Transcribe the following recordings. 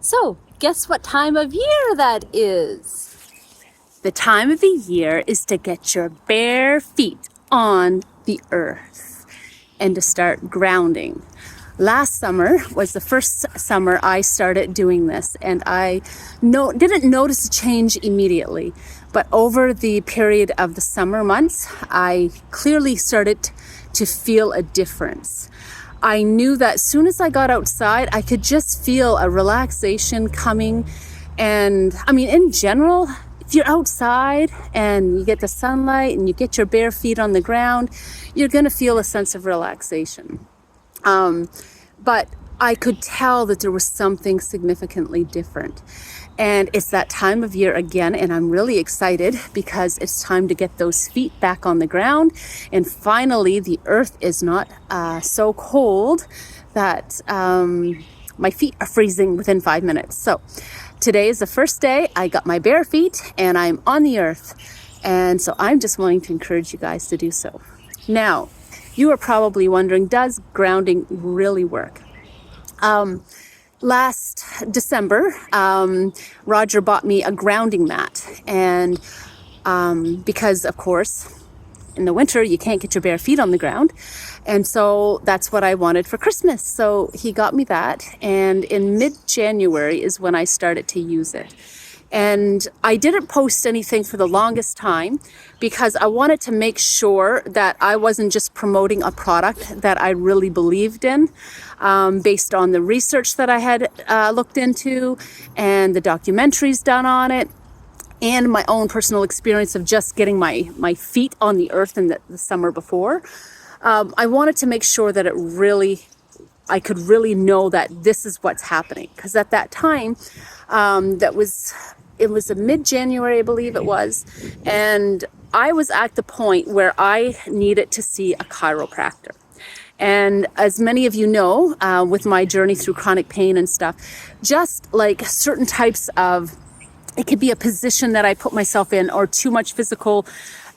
So, guess what time of year that is? The time of the year is to get your bare feet on the earth and to start grounding. Last summer was the first summer I started doing this, and I didn't notice a change immediately. But over the period of the summer months, I clearly started to feel a difference. I knew that as soon as I got outside, I could just feel a relaxation coming. And I mean, in general, if you're outside and you get the sunlight and you get your bare feet on the ground, you're going to feel a sense of relaxation. But I could tell that there was something significantly different. And it's that time of year again, and I'm really excited because it's time to get those feet back on the ground. And finally, the earth is not so cold that my feet are freezing within 5 minutes. So today is the first day I got my bare feet and I'm on the earth. And so I'm just wanting to encourage you guys to do so. Now, you are probably wondering, does grounding really work? Last December, Roger bought me a grounding mat. And because, of course, in the winter, you can't get your bare feet on the ground. And so that's what I wanted for Christmas. So he got me that. And in mid-January is when I started to use it. And I didn't post anything for the longest time because I wanted to make sure that I wasn't just promoting a product that I really believed in, based on the research that I had looked into and the documentaries done on it and my own personal experience of just getting my feet on the earth in the summer before. I wanted to make sure that I could really know that this is what's happening. Because at that time, it was a mid-January, I believe it was, and I was at the point where I needed to see a chiropractor. And as many of you know, with my journey through chronic pain and stuff, just like certain types of, it could be a position that I put myself in or too much physical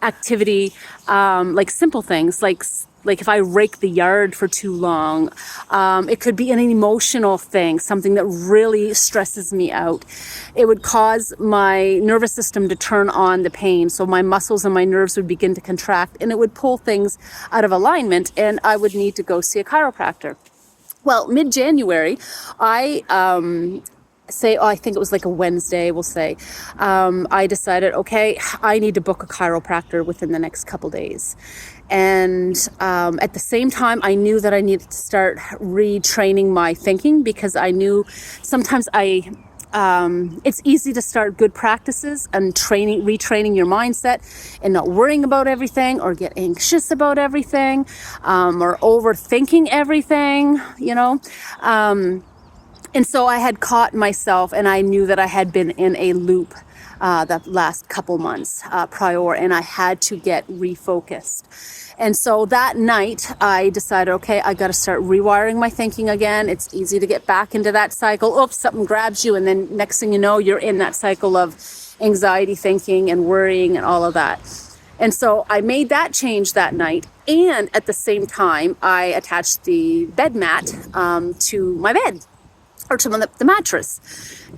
activity, like simple things, like if I rake the yard for too long. It could be an emotional thing, something that really stresses me out. It would cause my nervous system to turn on the pain. So my muscles and my nerves would begin to contract and it would pull things out of alignment and I would need to go see a chiropractor. Well, mid-January, I think it was like a Wednesday, we'll say, I decided, okay, I need to book a chiropractor within the next couple days. And at the same time, I knew that I needed to start retraining my thinking because I knew sometimes it's easy to start good practices and retraining your mindset and not worrying about everything or get anxious about everything, or overthinking everything, and so I had caught myself and I knew that I had been in a loop the last couple months prior, and I had to get refocused. And so that night I decided, okay, I got to start rewiring my thinking again. It's easy to get back into that cycle. Oops, something grabs you. And then next thing you know, you're in that cycle of anxiety thinking and worrying and all of that. And so I made that change that night. And at the same time, I attached the bed mat to my bed. Or to the mattress.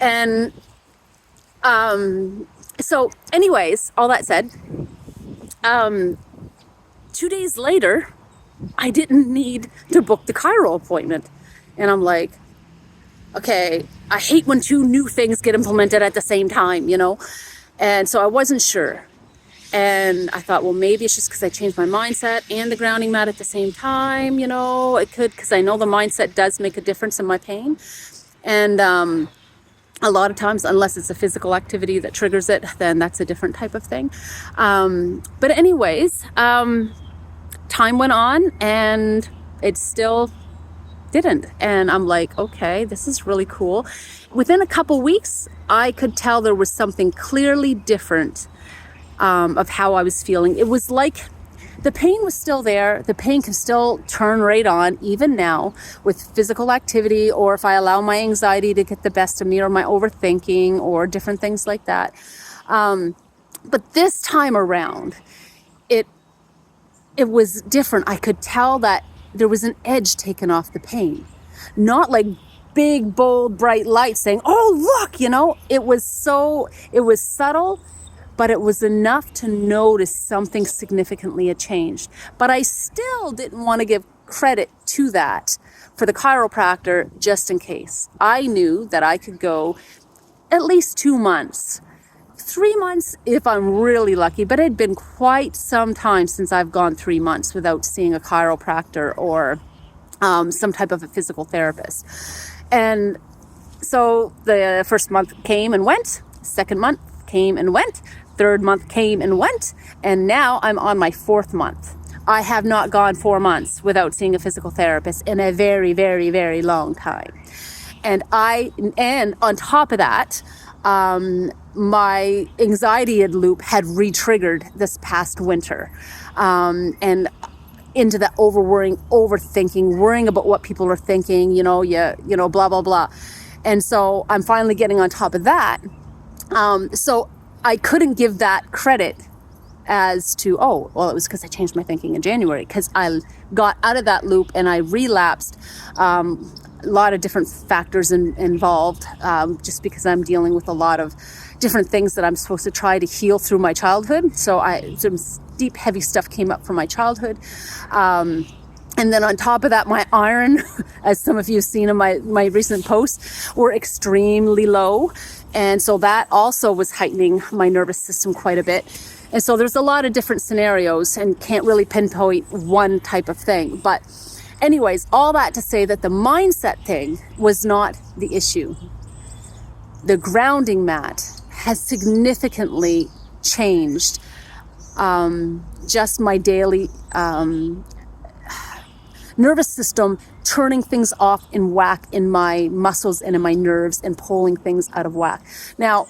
And so anyways, all that said, 2 days later, I didn't need to book the chiro appointment. And I'm like, okay, I hate when two new things get implemented at the same time, And so I wasn't sure. And I thought, well, maybe it's just because I changed my mindset and the grounding mat at the same time, it could, because I know the mindset does make a difference in my pain. And a lot of times, unless it's a physical activity that triggers it, then that's a different type of thing. But anyways, time went on and it still didn't. And I'm like, okay, this is really cool. Within a couple weeks, I could tell there was something clearly different of how I was feeling. It was like the pain was still there. The pain can still turn right on, even now, with physical activity, or if I allow my anxiety to get the best of me, or my overthinking, or different things like that. But this time around, it was different. I could tell that there was an edge taken off the pain. Not like big, bold, bright light saying, oh, look, it was subtle, but it was enough to notice something significantly had changed. But I still didn't want to give credit to that for the chiropractor just in case. I knew that I could go at least 2 months, 3 months if I'm really lucky, but it had been quite some time since I've gone 3 months without seeing a chiropractor or some type of a physical therapist. And so the first month came and went, second month came and went, third month came and went, and now I'm on my 4th month. I have not gone 4 months without seeing a physical therapist in a very, very, very long time. And on top of that, my anxiety loop had re-triggered this past winter, and into that overthinking, worrying about what people are thinking, blah, blah, blah. And so I'm finally getting on top of that. So I couldn't give that credit as to, it was because I changed my thinking in January, because I got out of that loop and I relapsed. A lot of different factors involved, just because I'm dealing with a lot of different things that I'm supposed to try to heal through my childhood. So some deep, heavy stuff came up from my childhood. And then on top of that, my iron, as some of you have seen in my recent posts, were extremely low. And so that also was heightening my nervous system quite a bit. And so there's a lot of different scenarios and can't really pinpoint one type of thing. But anyways, all that to say that the mindset thing was not the issue. The grounding mat has significantly changed just my daily nervous system, turning things off in whack in my muscles and in my nerves and pulling things out of whack. Now,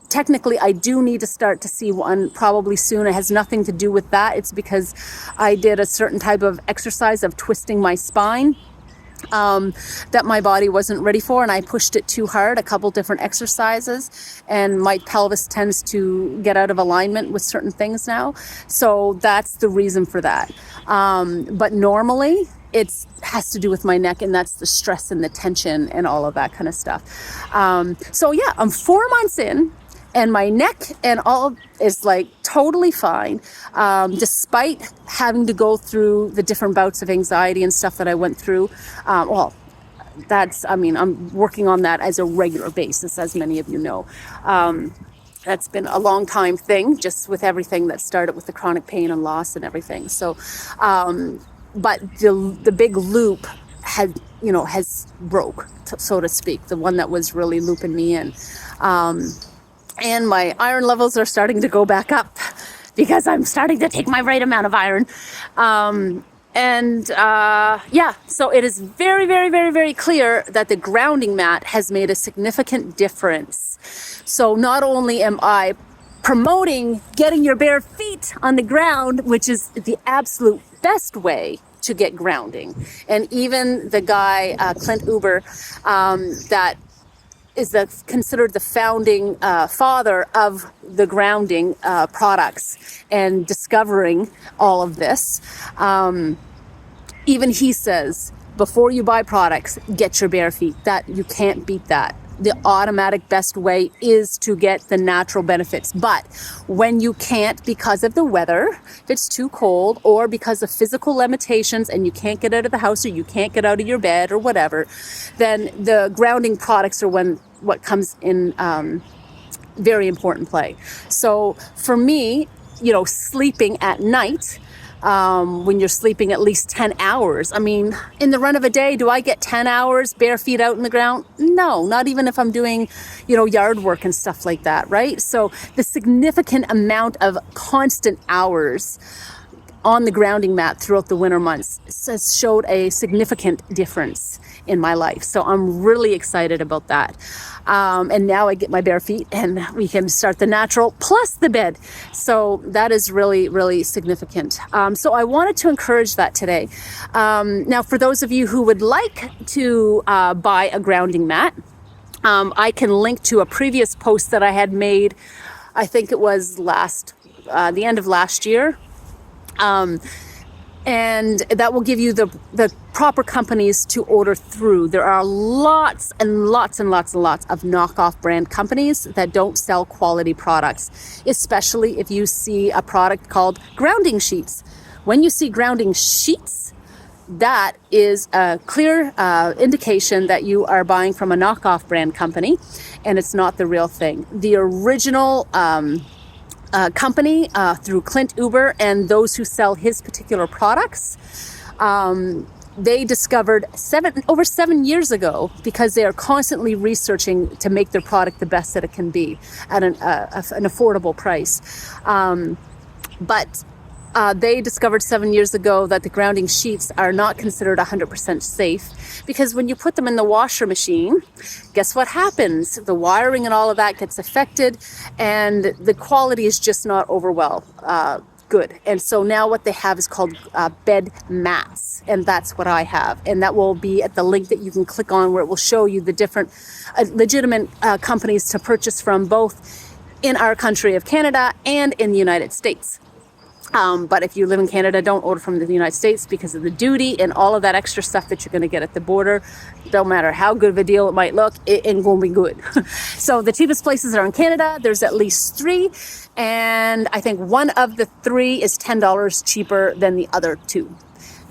technically, I do need to start to see one probably soon. It has nothing to do with that. It's because I did a certain type of exercise of twisting my spine that my body wasn't ready for, and I pushed it too hard, a couple different exercises, and my pelvis tends to get out of alignment with certain things now. So that's the reason for that. But normally it has to do with my neck, and that's the stress and the tension and all of that kind of stuff. So yeah, I'm 4 months in, and my neck and all is like totally fine, despite having to go through the different bouts of anxiety and stuff that I went through. I'm working on that as a regular basis, as many of you know. That's been a long time thing, just with everything that started with the chronic pain and loss and everything. So, but the big loop has broke, so to speak, the one that was really looping me in. And my iron levels are starting to go back up because I'm starting to take my right amount of iron. So it is very, very, very, very clear that the grounding mat has made a significant difference. So not only am I promoting getting your bare feet on the ground, which is the absolute best way to get grounding. And even the guy, Clint Ober, that is considered the founding father of the grounding products and discovering all of this. Even he says, before you buy products, get your bare feet. That you can't beat that. The automatic best way is to get the natural benefits. But when you can't because of the weather, if it's too cold, or because of physical limitations and you can't get out of the house or you can't get out of your bed or whatever, then the grounding products are what comes in very important play. So for me, sleeping at night, when you're sleeping at least 10 hours. I mean, in the run of a day, do I get 10 hours bare feet out in the ground? No, not even if I'm doing, yard work and stuff like that, right? So the significant amount of constant hours on the grounding mat throughout the winter months has showed a significant difference in my life. So I'm really excited about that. And now I get my bare feet and we can start the natural plus the bed. So that is really, really significant. So I wanted to encourage that today. Now, for those of you who would like to buy a grounding mat, I can link to a previous post that I had made. I think it was the end of last year. And that will give you the proper companies to order through. There are lots and lots and lots and lots of knockoff brand companies that don't sell quality products, especially if you see a product called grounding sheets. When you see grounding sheets, that is a clear indication that you are buying from a knockoff brand company and it's not the real thing. The original company through Clint Ober and those who sell his particular products, they discovered over 7 years ago, because they are constantly researching to make their product the best that it can be at an affordable price. But they discovered 7 years ago that the grounding sheets are not considered 100% safe, because when you put them in the washer machine, guess what happens? The wiring and all of that gets affected, and the quality is just not good. And so now what they have is called bed mats, and that's what I have. And that will be at the link that you can click on, where it will show you the different legitimate companies to purchase from, both in our country of Canada and in the United States. But if you live in Canada, don't order from the United States because of the duty and all of that extra stuff that you're going to get at the border. Don't matter how good of a deal it might look, it ain't going to be good. So the cheapest places are in Canada. There's at least 3. And I think one of the 3 is $10 cheaper than the other 2.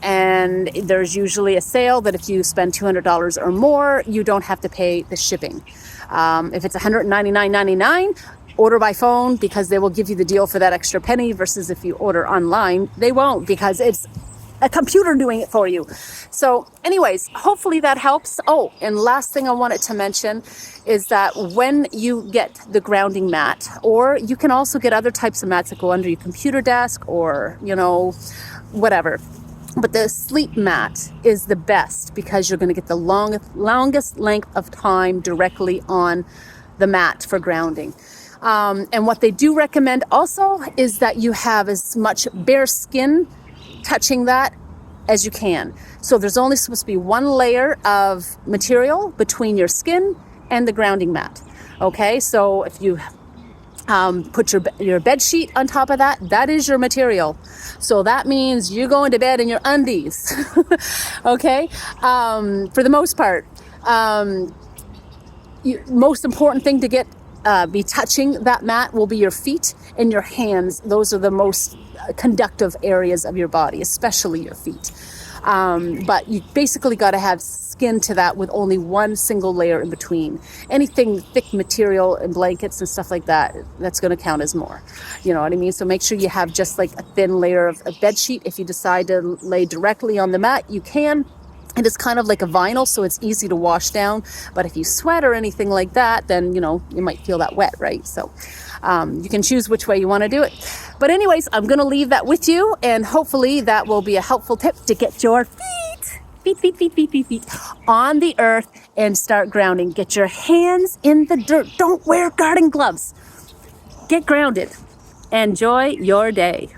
And there's usually a sale that if you spend $200 or more, you don't have to pay the shipping. If it's $199.99, order by phone, because they will give you the deal for that extra penny, versus if you order online, they won't, because it's a computer doing it for you. So anyways, hopefully that helps. Oh, and last thing I wanted to mention is that when you get the grounding mat, or you can also get other types of mats that go under your computer desk or, whatever. But the sleep mat is the best, because you're going to get the longest length of time directly on the mat for grounding. And what they do recommend also is that you have as much bare skin touching that as you can. So there's only supposed to be 1 layer of material between your skin and the grounding mat. Okay, so if you put your bed sheet on top of that, that is your material. So that means you're going to bed in your undies. Okay, for the most part. Most important thing to be touching that mat will be your feet and your hands. Those are the most conductive areas of your body, especially your feet. But you basically got to have skin to that with only 1 single layer in between. Anything thick material and blankets and stuff like that, that's going to count as more. You know what I mean? So make sure you have just like a thin layer of bed sheet. If you decide to lay directly on the mat, you can. It is kind of like a vinyl, so it's easy to wash down. But if you sweat or anything like that, then, you might feel that wet, right? So you can choose which way you want to do it. But anyways, I'm going to leave that with you, and hopefully that will be a helpful tip to get your feet on the earth and start grounding. Get your hands in the dirt. Don't wear garden gloves. Get grounded. Enjoy your day.